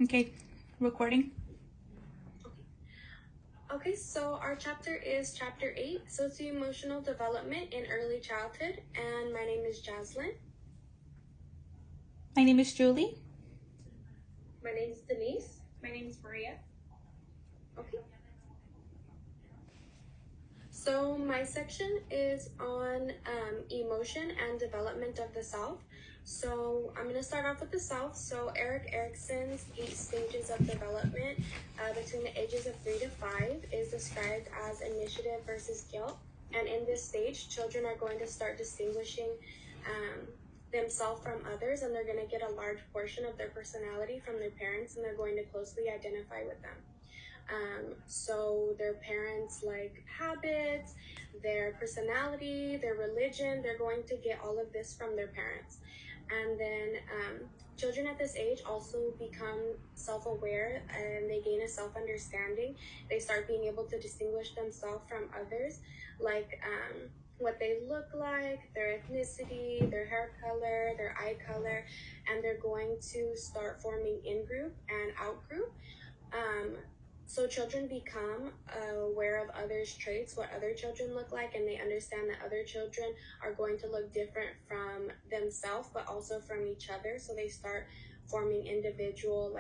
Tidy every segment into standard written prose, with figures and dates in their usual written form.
Okay, recording. Okay, so our chapter is chapter 8, Socio-Emotional Development in Early Childhood, and my name is Jaslyn. My name is Julie. My name is Denise. My name is Maria. Okay. So my section is on emotion and development of the self. So I'm going to start off with the self. So Erik Erikson's 8 stages of development between the ages of 3 to 5 is described as initiative versus guilt. And in this stage, children are going to start distinguishing themselves from others, and they're going to get a large portion of their personality from their parents, and they're going to closely identify with them. So their parents' like habits, their personality, their religion, they're going to get all of this from their parents. And then children at this age also become self-aware, and they gain a self-understanding. They start being able to distinguish themselves from others, like what they look like, their ethnicity, their hair color, their eye color, and they're going to start forming in-group and out-group. So children become aware of others' traits, what other children look like, and they understand that other children are going to look different from themselves, but also from each other. So they start forming individual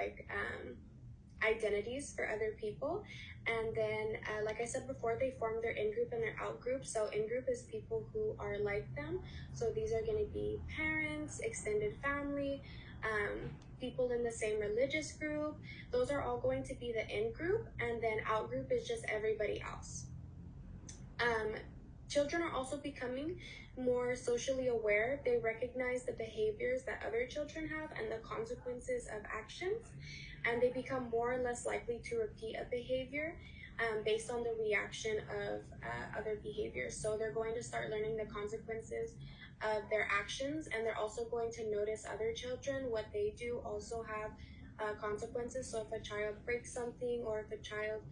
identities for other people. And then, like I said before, they form their in-group and their out-group. So in-group is people who are like them. So these are going to be parents, extended family, people in the same religious group. Those are all going to be the in-group, and then out-group is just everybody else. Children are also becoming more socially aware. They recognize the behaviors that other children have and the consequences of actions, and they become more or less likely to repeat a behavior based on the reaction of other behaviors. So they're going to start learning the consequences of their actions, and they're also going to notice other children. What they do also have consequences. So if a child breaks something, or if a child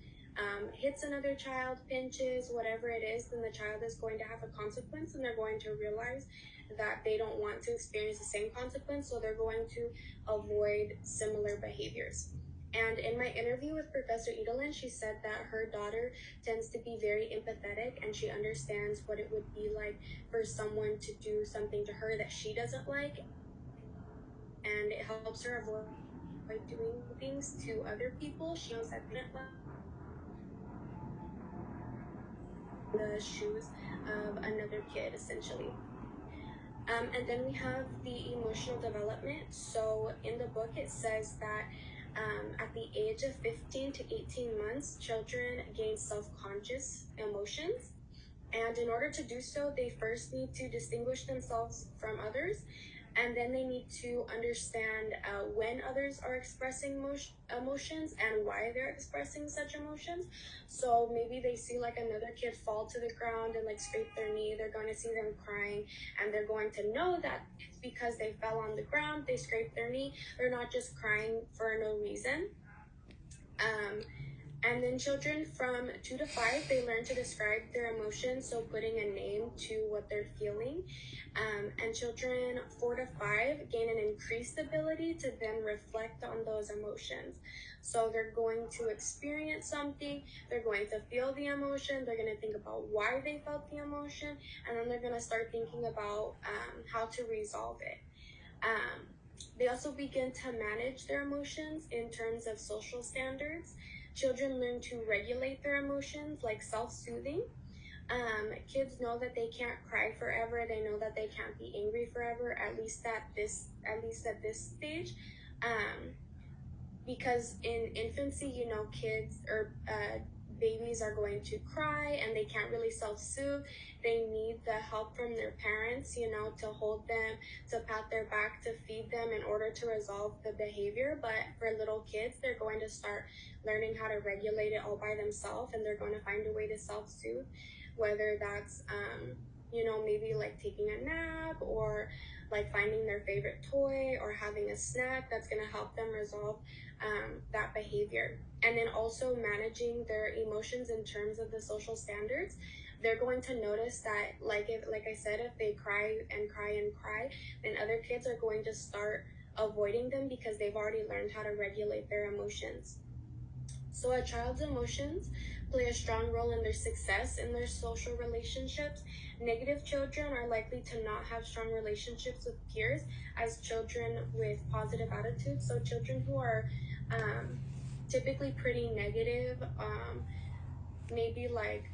hits another child, pinches, whatever it is, then the child is going to have a consequence, and they're going to realize that they don't want to experience the same consequence, so they're going to avoid similar behaviors. And in my interview with Professor Edelin, she said that her daughter tends to be very empathetic, and she understands what it would be like for someone to do something to her that she doesn't like, and it helps her avoid doing things to other people. She knows that they don't like the shoes of another kid, essentially. And then we have the emotional development. So in the book, it says that at the age of 15 to 18 months, children gain self-conscious emotions. And in order to do so, they first need to distinguish themselves from others, and then they need to understand when others are expressing emotions and why they're expressing such emotions. So maybe they see like another kid fall to the ground and like scrape their knee. They're going to see them crying, and they're going to know that it's because they fell on the ground, they scraped their knee. They're not just crying for no reason. And then children from 2 to 5, they learn to describe their emotions, so putting a name to what they're feeling. And children 4 to 5 gain an increased ability to then reflect on those emotions. So they're going to experience something, they're going to feel the emotion, they're going to think about why they felt the emotion, and then they're going to start thinking about how to resolve it. They also begin to manage their emotions in terms of social standards. Children learn to regulate their emotions, like self-soothing. Kids know that they can't cry forever. They know that they can't be angry forever, at least at this stage. Because in infancy, kids or babies are going to cry, and they can't really self-soothe. They need the help from their parents, to hold them, to pat their back, to feed them in order to resolve the behavior. But for little kids, they're going to start learning how to regulate it all by themselves, and they're going to find a way to self-soothe, whether that's maybe like taking a nap, or like finding their favorite toy, or having a snack that's going to help them resolve that behavior. And then also managing their emotions in terms of the social standards. They're going to notice that, like I said, if they cry and cry and cry, then other kids are going to start avoiding them because they've already learned how to regulate their emotions. So a child's emotions play a strong role in their success in their social relationships. Negative children are likely to not have strong relationships with peers as children with positive attitudes. So children who are typically pretty negative, maybe like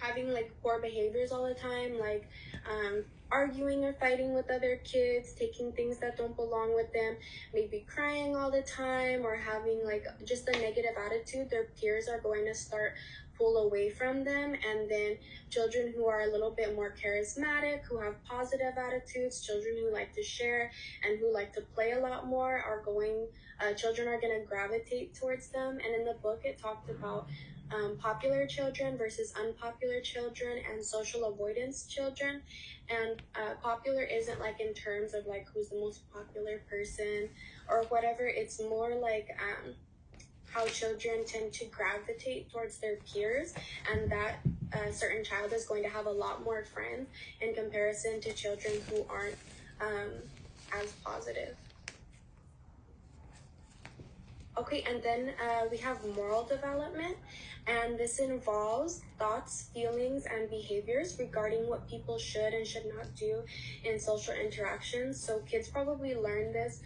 having like poor behaviors all the time, like arguing or fighting with other kids, taking things that don't belong with them, maybe crying all the time, or having like just a negative attitude, their peers are going to start pull away from them. And then children who are a little bit more charismatic, who have positive attitudes, children who like to share and who like to play a lot more children are going to gravitate towards them. And in the book it talked about popular children versus unpopular children and social avoidance children. And popular isn't like in terms of like who's the most popular person or whatever. It's more like how children tend to gravitate towards their peers, and that a certain child is going to have a lot more friends in comparison to children who aren't as positive. Okay, and then we have moral development, and this involves thoughts, feelings, and behaviors regarding what people should and should not do in social interactions. So kids probably learn this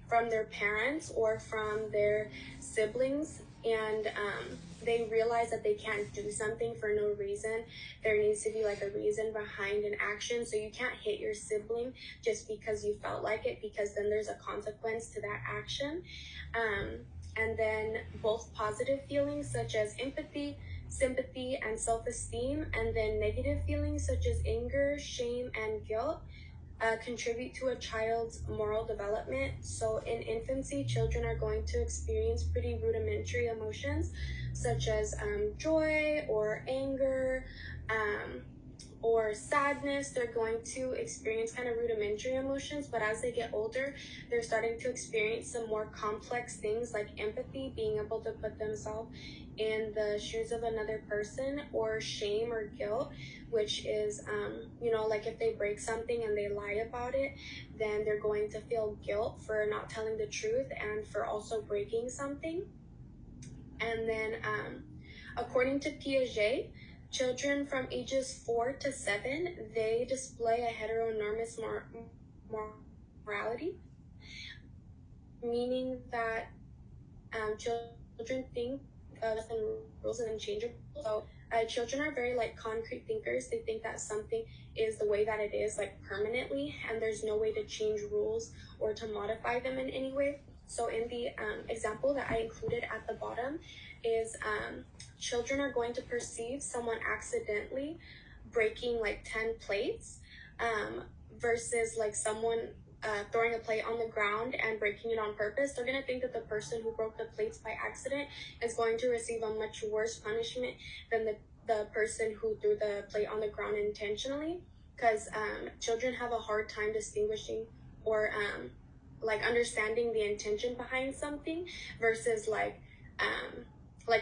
from their parents or from their siblings, and they realize that they can't do something for no reason. There needs to be like a reason behind an action. So you can't hit your sibling just because you felt like it, because then there's a consequence to that action. And then both positive feelings such as empathy, sympathy, and self-esteem, and then negative feelings such as anger, shame, and guilt contribute to a child's moral development. So in infancy, children are going to experience pretty rudimentary emotions such as joy or anger, or sadness. They're going to experience kind of rudimentary emotions, but as they get older, they're starting to experience some more complex things like empathy, being able to put themselves in the shoes of another person, or shame or guilt, which is, like if they break something and they lie about it, then they're going to feel guilt for not telling the truth and for also breaking something. And then, according to Piaget, children from ages 4 to 7, they display a heteronormous morality, meaning that children think rules and unchangeable. So children are very like concrete thinkers. They think that something is the way that it is, like permanently, and there's no way to change rules or to modify them in any way. So in the example that I included at the bottom is children are going to perceive someone accidentally breaking like 10 plates versus like someone throwing a plate on the ground and breaking it on purpose. They're going to think that the person who broke the plates by accident is going to receive a much worse punishment than the person who threw the plate on the ground intentionally, because children have a hard time distinguishing or like understanding the intention behind something versus like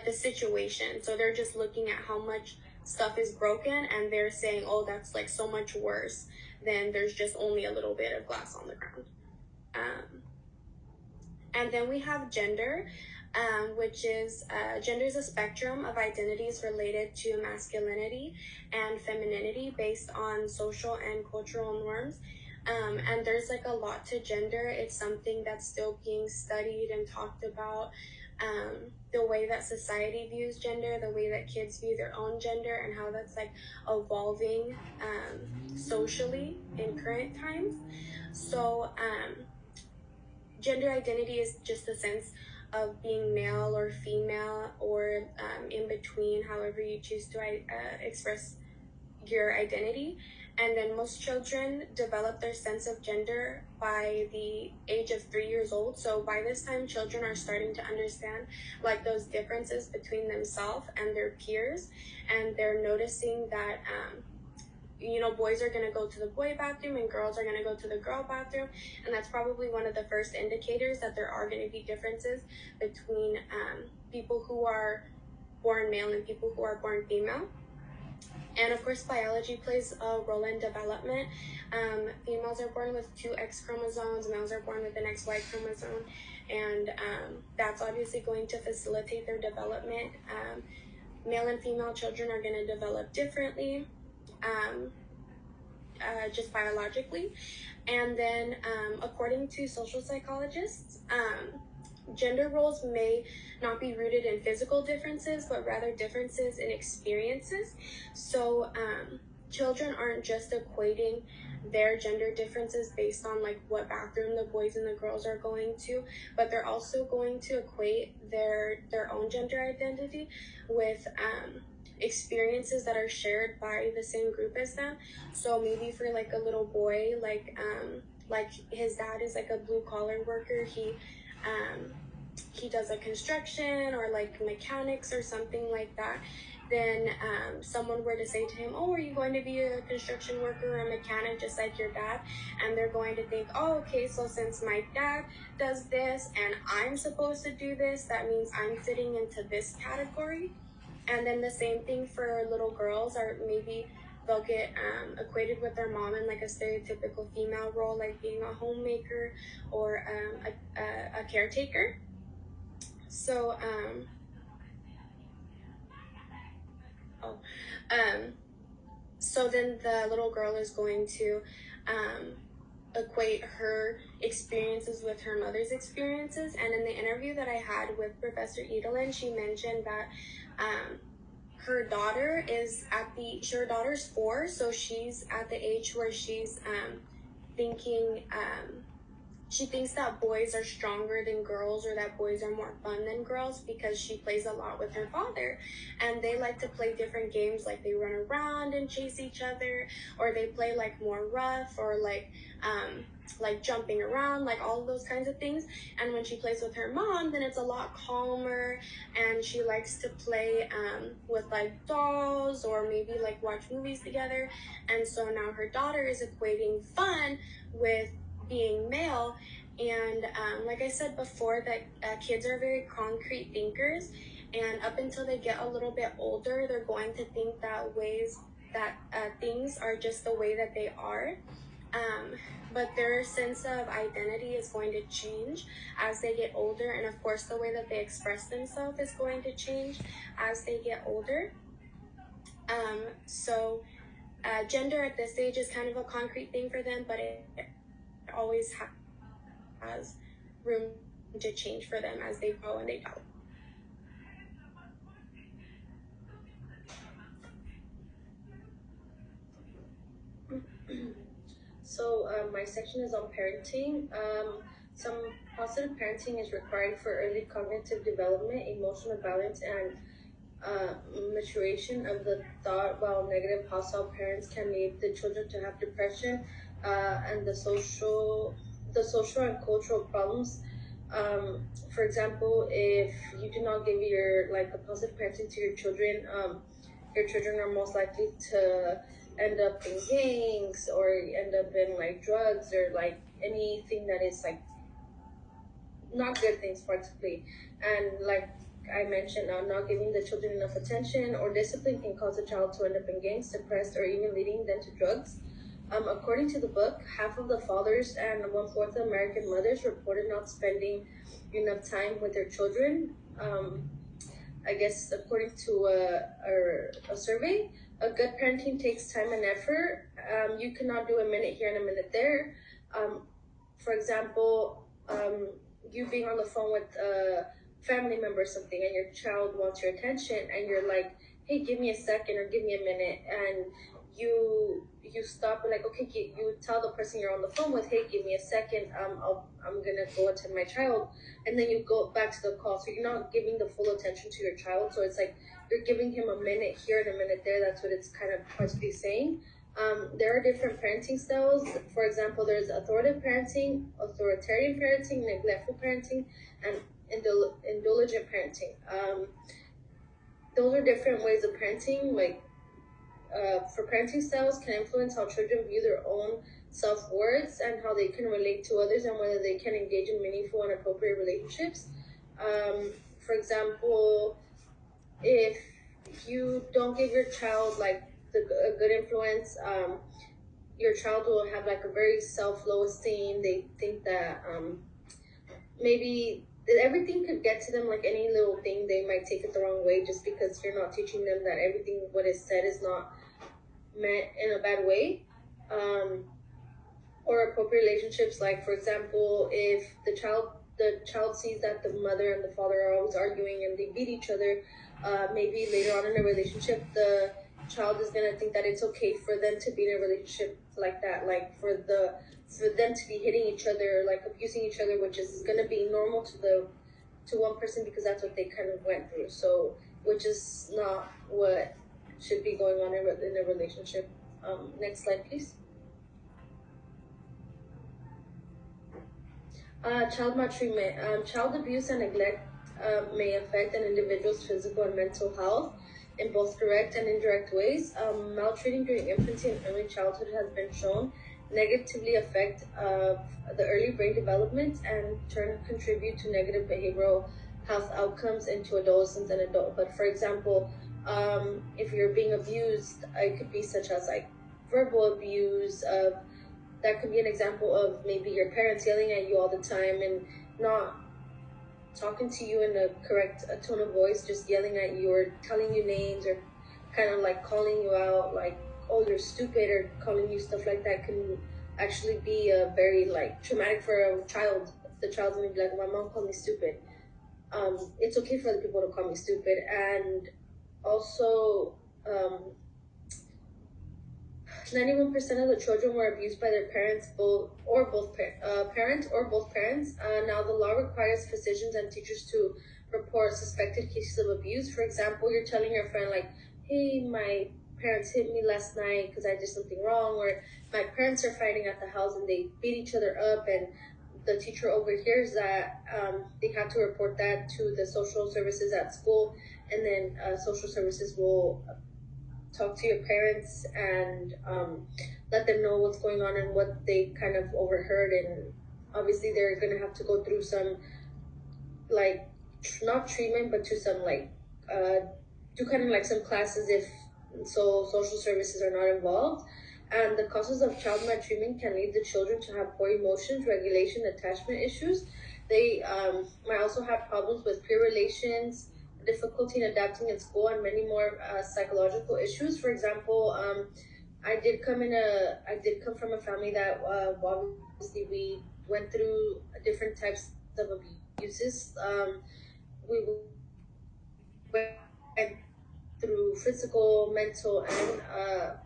the situation. So they're just looking at how much stuff is broken and they're saying, oh, that's like so much worse than there's just only a little bit of glass on the ground. And then we have gender, which is gender is a spectrum of identities related to masculinity and femininity based on social and cultural norms. And there's like a lot to gender. It's something that's still being studied and talked about. The way that society views gender, the way that kids view their own gender, and how that's like evolving socially in current times. So gender identity is just a sense of being male or female, or in between, however you choose to express your identity. And then most children develop their sense of gender by the age of 3 years old. So by this time, children are starting to understand like those differences between themselves and their peers. And they're noticing that, boys are going to go to the boy bathroom and girls are going to go to the girl bathroom. And that's probably one of the first indicators that there are going to be differences between people who are born male and people who are born female. And of course, biology plays a role in development. Females are born with 2 X chromosomes, males are born with an XY chromosome, and that's obviously going to facilitate their development. Male and female children are going to develop differently, just biologically. And then, according to social psychologists, gender roles may not be rooted in physical differences, but rather differences in experiences. So children aren't just equating their gender differences based on like what bathroom the boys and the girls are going to, but they're also going to equate their own gender identity with experiences that are shared by the same group as them. So maybe for like a little boy, like his dad is like a blue collar worker, he does a construction or like mechanics or something like that, then someone were to say to him, oh, are you going to be a construction worker or a mechanic just like your dad? And they're going to think, oh, okay, so since my dad does this and I'm supposed to do this, that means I'm fitting into this category. And then the same thing for little girls, or maybe they'll get equated with their mom in like a stereotypical female role, like being a homemaker or a caretaker. So, so then the little girl is going to equate her experiences with her mother's experiences. And in the interview that I had with Professor Edelin, she mentioned that her daughter's 4, so she's at the age where she's thinking, she thinks that boys are stronger than girls, or that boys are more fun than girls, because she plays a lot with her father, and they like to play different games, like they run around and chase each other, or they play like more rough, or like jumping around, like all of those kinds of things. And when she plays with her mom, then it's a lot calmer, and she likes to play with like dolls, or maybe like watch movies together. And so now her daughter is equating fun with being male. And like I said before, that kids are very concrete thinkers, and up until they get a little bit older, they're going to think that things are just the way that they are. But their sense of identity is going to change as they get older, and of course the way that they express themselves is going to change as they get older. So gender at this age is kind of a concrete thing for them, but it always has room to change for them as they grow and they develop. So my section is on parenting. Some positive parenting is required for early cognitive development, emotional balance, and maturation of the thought, while negative hostile parents can lead the children to have depression and the social and cultural problems. For example, if you do not give a positive parenting to your children are most likely to end up in gangs, or end up in like drugs, or like anything that is like not good things practically. And like I mentioned, not giving the children enough attention or discipline can cause a child to end up in gangs, depressed, or even leading them to drugs. According to the book, half of the fathers and 1/4 of American mothers reported not spending enough time with their children. I guess according to a survey, a good parenting takes time and effort. You cannot do a minute here and a minute there. For example, you being on the phone with a family member or something, and your child wants your attention, and you're like, hey, give me a second, or give me a minute, and you stop and like, okay, you tell the person you're on the phone with, hey, give me a second, I'm gonna go attend my child, and then you go back to the call. So you're not giving the full attention to your child. So it's like you're giving him a minute here and a minute there. That's what it's kind of partially saying. There are different parenting styles. For example, there's authoritarian parenting, neglectful parenting, and indulgent parenting. Those are different ways of parenting. Like for parenting styles can influence how children view their own self-worth and how they can relate to others, and whether they can engage in meaningful and appropriate relationships. For example, if you don't give your child like a good influence. Your child will have like a very low esteem. They think that maybe everything could get to them, like any little thing they might take it the wrong way, just because you're not teaching them that everything what is said is not meant in a bad way. Or appropriate relationships, like for example, if the child sees that the mother and the father are always arguing and they beat each other, maybe later on in a relationship the child is going to think that it's okay for them to be in a relationship like that, like for them to be hitting each other, like abusing each other, which is going to be normal to one person because that's what they kind of went through. So, which is not what should be going on in a relationship. Next slide, please. Child maltreatment. Child abuse and neglect may affect an individual's physical and mental health in both direct and indirect ways. Maltreating during infancy and early childhood has been shown negatively affect the early brain development and turn contribute to negative behavioral health outcomes into adolescence and adulthood. For example, if you're being abused, it could be such as like verbal abuse. That could be an example of maybe your parents yelling at you all the time and not talking to you in a correct tone of voice, just yelling at you or telling you names or kind of like calling you out, like, oh, you're stupid, or calling you stuff like that can actually be very like traumatic for a child. The child's gonna be like, my mom called me stupid. It's okay for other people to call me stupid. And also, 91% of the children were abused by their parents, parent or both parents. Now, the law requires physicians and teachers to report suspected cases of abuse. For example, you're telling your friend like, hey, my parents hit me last night because I did something wrong, or my parents are fighting at the house and they beat each other up, and the teacher overhears that. They have to report that to the social services at school, and then social services will talk to your parents and let them know what's going on and what they kind of overheard. And obviously they're going to have to go through some like not treatment, but to some like do kind of like some classes if social services are not involved. And the causes of child maltreatment can lead the children to have poor emotions, regulation, attachment issues. They might also have problems with peer relations, difficulty in adapting in school, and many more psychological issues. For example, I did come from a family that obviously we went through different types of abuses. We went through physical, mental, and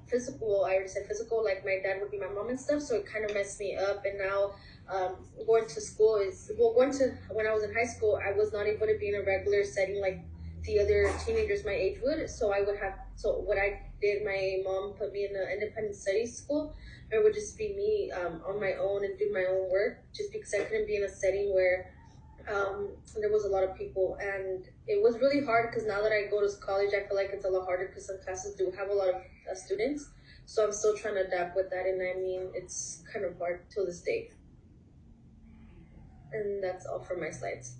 physical. I already said physical, like my dad would be my mom and stuff, so it kind of messed me up. And now going to school when I was in high school, I was not able to be in a regular setting like the other teenagers my age would. So what I did, my mom put me in an independent study school. It would just be me on my own and do my own work, just because I couldn't be in a setting where there was a lot of people. And it was really hard because now that I go to college, I feel like it's a lot harder because some classes do have a lot of students. So I'm still trying to adapt with that, and I mean, it's kind of hard till this day. And that's all for my slides.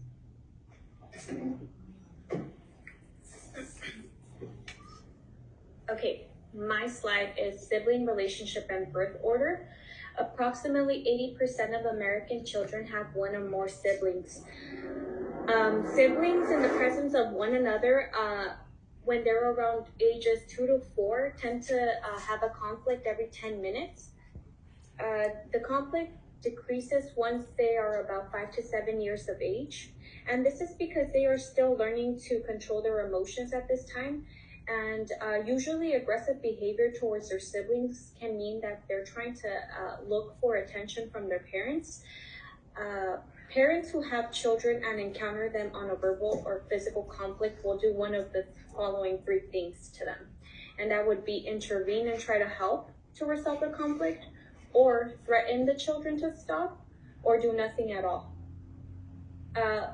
Okay, my slide is sibling relationship and birth order. Approximately 80% of American children have one or more siblings. Siblings in the presence of one another, when they're around ages 2 to 4, tend to have a conflict every 10 minutes. The conflict decreases once they are about 5 to 7 years of age. And this is because they are still learning to control their emotions at this time. And usually aggressive behavior towards their siblings can mean that they're trying to look for attention from their parents. Parents who have children and encounter them on a verbal or physical conflict will do one of the following 3 things to them. And that would be intervene and try to help to resolve the conflict, or threaten the children to stop, or do nothing at all.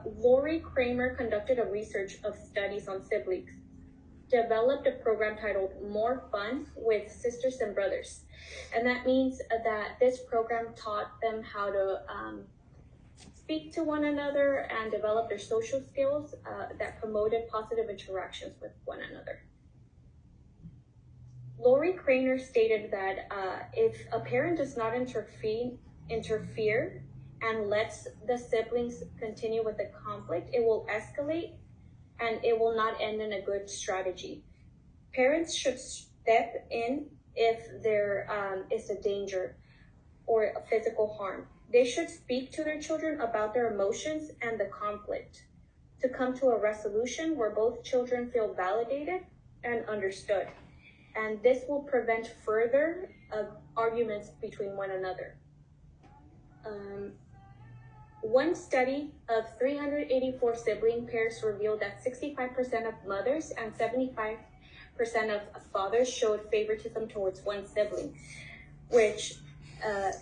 Lori Kramer conducted a research of studies on siblings, developed a program titled More Fun with Sisters and Brothers. And that means that this program taught them how to speak to one another and develop their social skills that promoted positive interactions with one another. Lori Craner stated that if a parent does not interfere and lets the siblings continue with the conflict, it will escalate and it will not end in a good strategy. Parents should step in if there is a danger or a physical harm. They should speak to their children about their emotions and the conflict to come to a resolution where both children feel validated and understood. And this will prevent further arguments between one another. One study of 384 sibling pairs revealed that 65% of mothers and 75% of fathers showed favoritism towards one sibling, which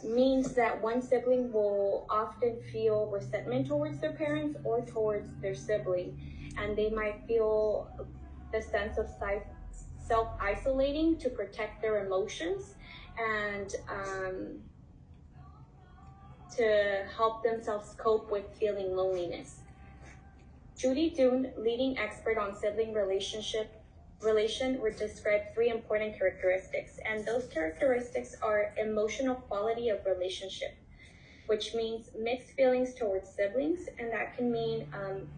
means that one sibling will often feel resentment towards their parents or towards their sibling, and they might feel the sense of self-isolating to protect their emotions and to help themselves cope with feeling loneliness. Judy Doon, leading expert on sibling relation, would describe 3 important characteristics, and those characteristics are emotional quality of relationship, which means mixed feelings towards siblings, and that can mean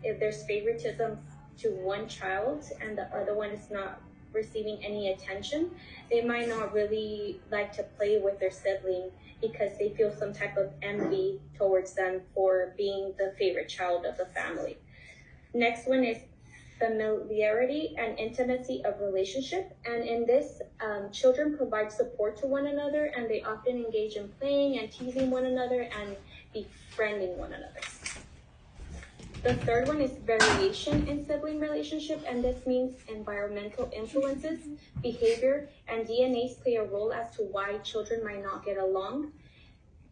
if there's favoritism to one child and the other one is not receiving any attention, they might not really like to play with their sibling because they feel some type of envy towards them for being the favorite child of the family. Next one is familiarity and intimacy of relationship, and in this, children provide support to one another, and they often engage in playing and teasing one another and befriending one another. The third one is variation in sibling relationship, and this means environmental influences, behavior, and DNAs play a role as to why children might not get along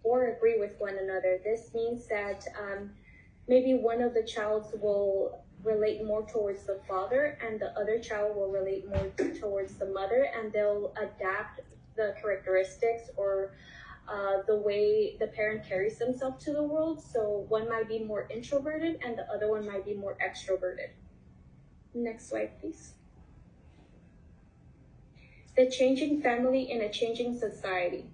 or agree with one another. This means that maybe one of the childs will relate more towards the father and the other child will relate more towards the mother, and they'll adapt the characteristics or the way the parent carries themselves to the world. So one might be more introverted and the other one might be more extroverted. Next slide, please. The changing family in a changing society.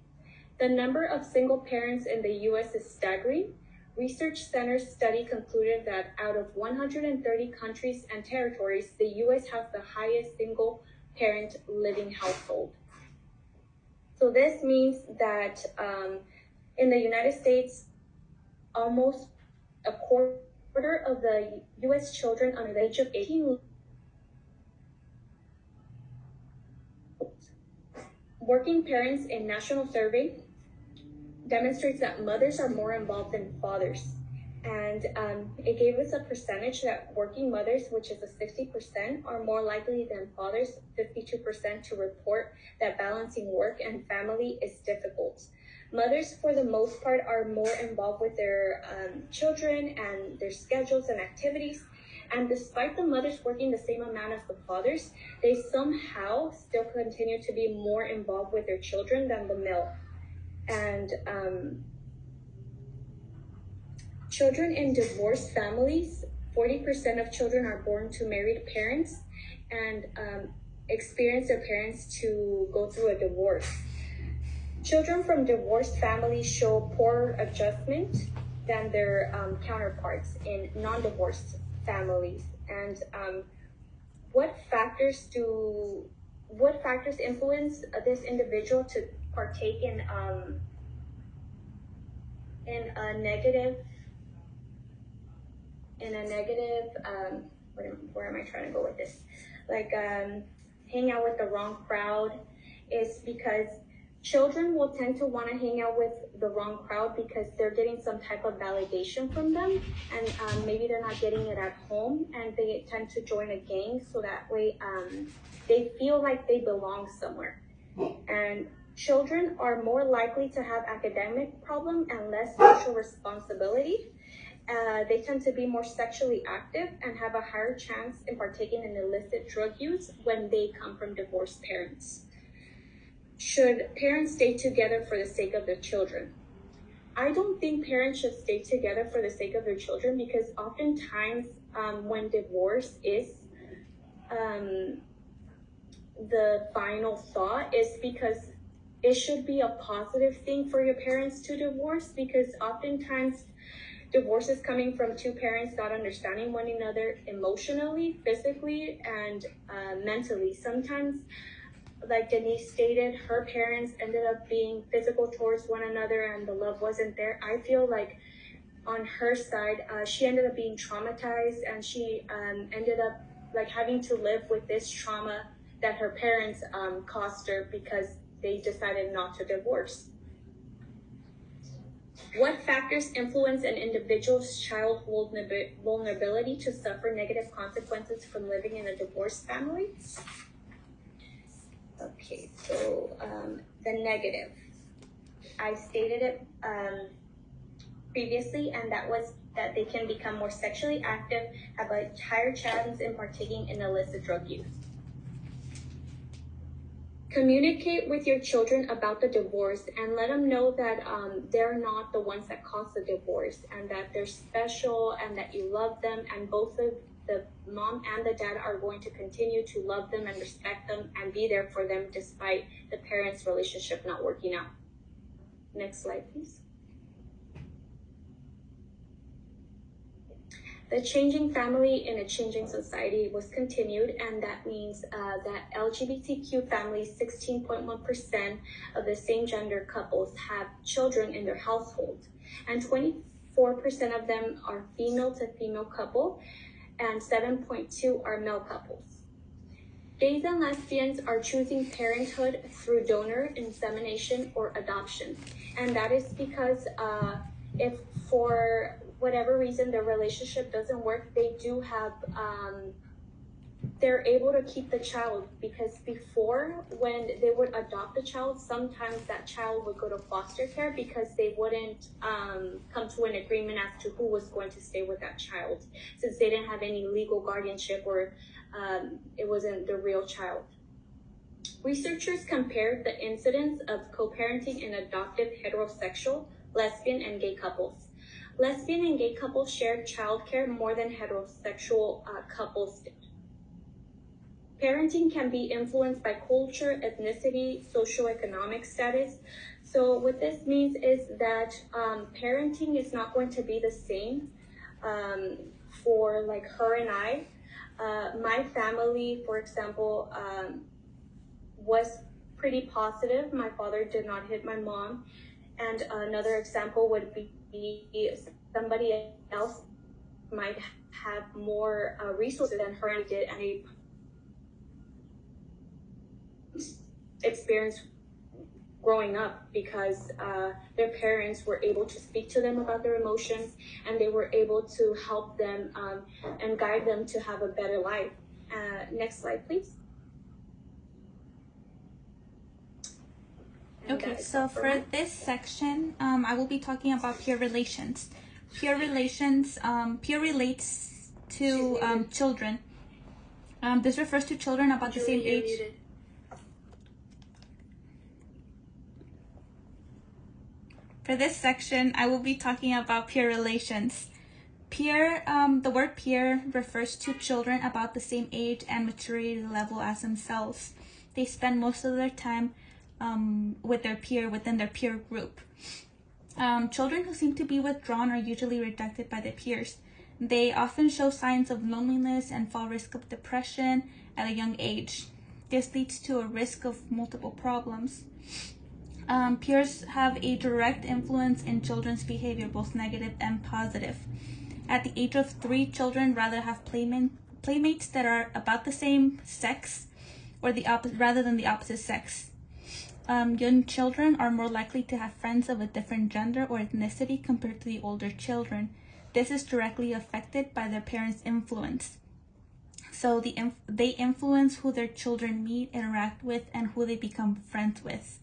The number of single parents in the US is staggering. Research Center's study concluded that out of 130 countries and territories, the US has the highest single parent living household. So this means that in the United States, almost a quarter of the US children under the age of 18. Working Parents in National Survey demonstrates that mothers are more involved than fathers. And it gave us a percentage that working mothers, which is a 60%, are more likely than fathers, 52%, to report that balancing work and family is difficult. Mothers, for the most part, are more involved with their children and their schedules and activities. And despite the mothers working the same amount as the fathers, they somehow still continue to be more involved with their children than the male. And children in divorced families, 40% of children are born to married parents and experience their parents to go through a divorce. Children from divorced families show poorer adjustment than their counterparts in non-divorced families. And what factors influence this individual to partake in a negative where am I trying to go with this? Like hang out with the wrong crowd, is because children will tend to want to hang out with the wrong crowd because they're getting some type of validation from them, and maybe they're not getting it at home, and they tend to join a gang so that way they feel like they belong somewhere. And children are more likely to have academic problems and less social responsibility. They tend to be more sexually active and have a higher chance in partaking in illicit drug use when they come from divorced parents. Should parents stay together for the sake of their children? I don't think parents should stay together for the sake of their children, because oftentimes when divorce is the final thought is because it should be a positive thing for your parents to divorce, because oftentimes divorce is coming from two parents not understanding one another emotionally, physically, and mentally. Sometimes, like Denise stated, her parents ended up being physical towards one another and the love wasn't there. I feel like on her side, she ended up being traumatized, and she ended up like having to live with this trauma that her parents caused her because they decided not to divorce. What factors influence an individual's child vulnerability to suffer negative consequences from living in a divorced family? Okay, so the negative. I stated it previously, and that was that they can become more sexually active, have a higher chance in partaking in illicit drug use. Communicate with your children about the divorce and let them know that they're not the ones that caused the divorce, and that they're special and that you love them, and both of the mom and the dad are going to continue to love them and respect them and be there for them despite the parents' relationship not working out. Next slide, please. The changing family in a changing society was continued, and that means that LGBTQ families, 16.1% of the same gender couples have children in their household, and 24% of them are female to female couple, and 7.2% are male couples. Gays and lesbians are choosing parenthood through donor insemination or adoption, and that is because if for whatever reason their relationship doesn't work, they do have they're able to keep the child, because before, when they would adopt a child, sometimes that child would go to foster care because they wouldn't come to an agreement as to who was going to stay with that child, since they didn't have any legal guardianship, or it wasn't the real child. Researchers compared the incidence of co-parenting in adoptive heterosexual, lesbian, and gay couples. Lesbian and gay couples shared childcare more than heterosexual couples did. Parenting can be influenced by culture, ethnicity, socioeconomic status. So what this means is that parenting is not going to be the same for like her and I. My family, for example, was pretty positive. My father did not hit my mom. And another example would be somebody else might have more resources than her and did, and a experience growing up because their parents were able to speak to them about their emotions, and they were able to help them and guide them to have a better life. Next slide, please. Okay, so for this section, I will be talking about peer relations. Peer relations, peer relates to children. This refers to children about the same age. For this section, I will be talking about peer relations. Peer, the word peer refers to children about the same age and maturity level as themselves. They spend most of their time with their peer, within their peer group. Children who seem to be withdrawn are usually rejected by their peers. They often show signs of loneliness and fall risk of depression at a young age. This leads to a risk of multiple problems. Peers have a direct influence in children's behavior, both negative and positive. At the age of 3, children rather have playmates that are about the same sex, or rather than the opposite sex. Young children are more likely to have friends of a different gender or ethnicity compared to the older children. This is directly affected by their parents' influence. So they influence who their children meet, interact with, and who they become friends with.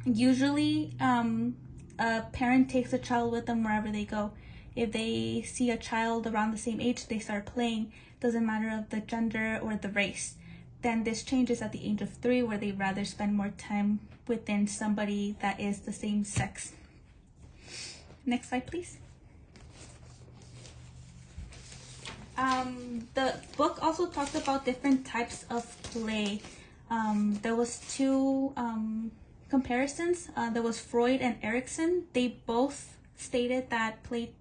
Usually, a parent takes a child with them wherever they go. If they see a child around the same age, they start playing. Doesn't matter of the gender or the race. Then this changes at the age of 3, where they rather spend more time within somebody that is the same sex. Next slide, please. The book also talked about different types of play. There was two comparisons. There was Freud and Erikson. They both stated that play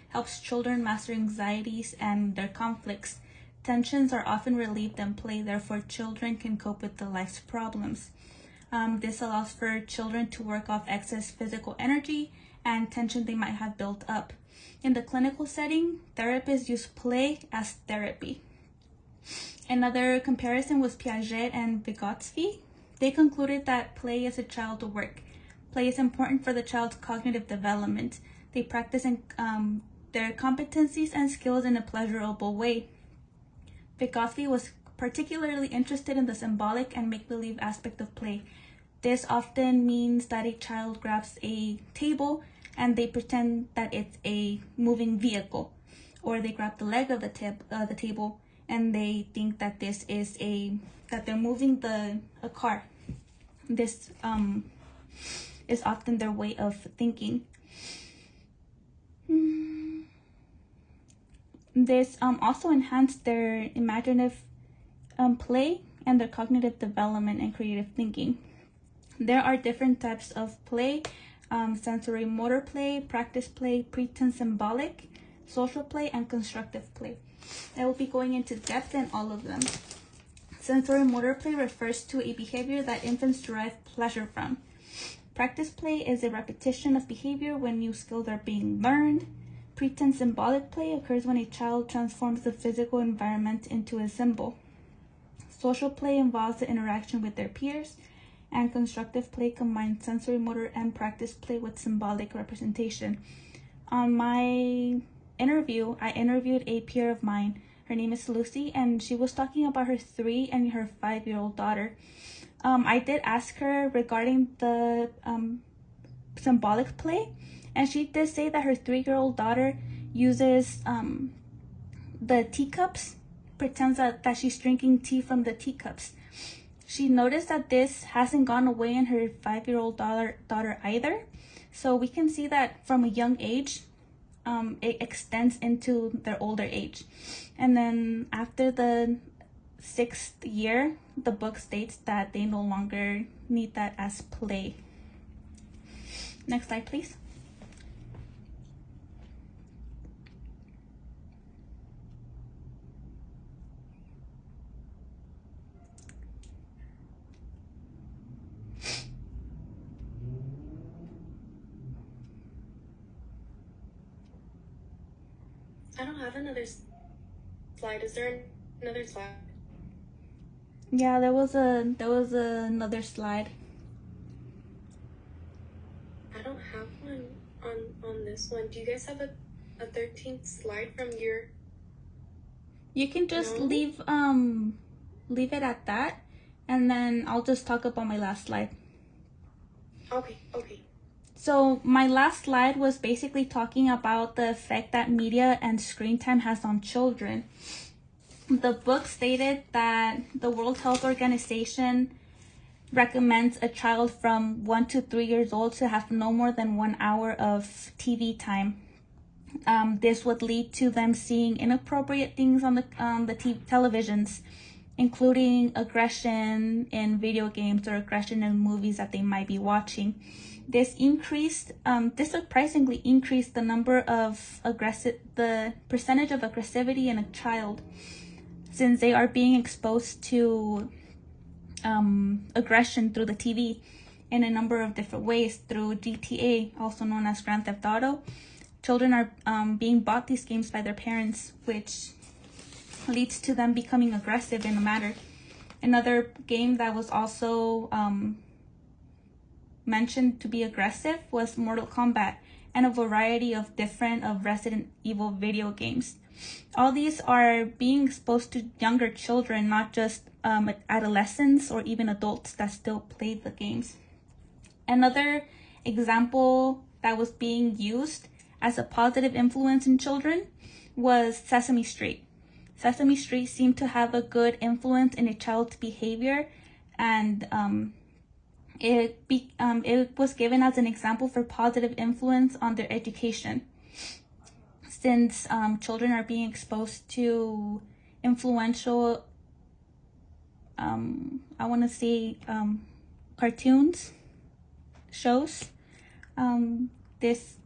helps children master anxieties and their conflicts. Tensions are often relieved in play, therefore children can cope with the life's problems. This allows for children to work off excess physical energy and tension they might have built up. In the clinical setting, therapists use play as therapy. Another comparison was Piaget and Vygotsky. They concluded that play is a child work. Play is important for the child's cognitive development. They practice their competencies and skills in a pleasurable way. Vygotsky was particularly interested in the symbolic and make-believe aspect of play. This often means that a child grabs a table and they pretend that it's a moving vehicle, or they grab the leg of the table and they think that this is that they're moving a car. This is often their way of thinking. This also enhanced their imaginative play and their cognitive development and creative thinking. There are different types of play: sensory motor play, practice play, pretense symbolic, social play, and constructive play. I will be going into depth in all of them. Sensory motor play refers to a behavior that infants derive pleasure from. Practice play is a repetition of behavior when new skills are being learned. Pretense symbolic play occurs when a child transforms the physical environment into a symbol. Social play involves the interaction with their peers, and constructive play combines sensory motor and practice play with symbolic representation. On my interview, I interviewed a peer of mine. Her name is Lucy, and she was talking about her 3 and her 5-year-old daughter. I did ask her regarding the symbolic play, and she did say that her 3-year-old daughter uses the teacups, pretends that she's drinking tea from the teacups. She noticed that this hasn't gone away in her 5-year-old daughter either. So we can see that from a young age, it extends into their older age. And then after the 6th year, the book states that they no longer need that as play. Next slide, please. I don't have another slide. Is there another slide? Yeah, there was another slide. I don't have one on this one. Do you guys have a 13th slide from your? You can just No? leave it at that, and then I'll just talk about my last slide. Okay. So my last slide was basically talking about the effect that media and screen time has on children. The book stated that the World Health Organization recommends a child from 1 to 3 years old to have no more than 1 hour of TV time. This would lead to them seeing inappropriate things on the televisions, including aggression in video games or aggression in movies that they might be watching. This surprisingly increased the percentage of aggressivity in a child, since they are being exposed to aggression through the TV in a number of different ways. Through GTA, also known as Grand Theft Auto, children are being bought these games by their parents, which leads to them becoming aggressive in a matter. Another game that was also mentioned to be aggressive was Mortal Kombat, and a variety of different Resident Evil video games. All these are being exposed to younger children, not just adolescents or even adults that still play the games. Another example that was being used as a positive influence in children was Sesame Street. Sesame Street seemed to have a good influence in a child's behavior, and it was given as an example for positive influence on their education. since children are being exposed to influential, I want to say, cartoons, shows, this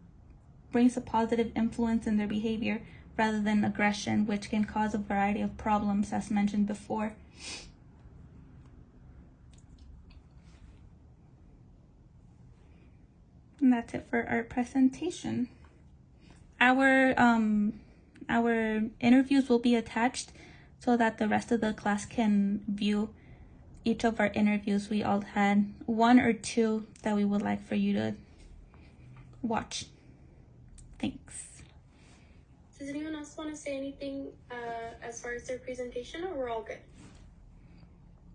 brings a positive influence in their behavior rather than aggression, which can cause a variety of problems, as mentioned before. And that's it for our presentation. Our interviews will be attached so that the rest of the class can view each of our interviews. We all had 1 or 2 that we would like for you to watch. Thanks. Does anyone else want to say anything as far as their presentation, or we're all good?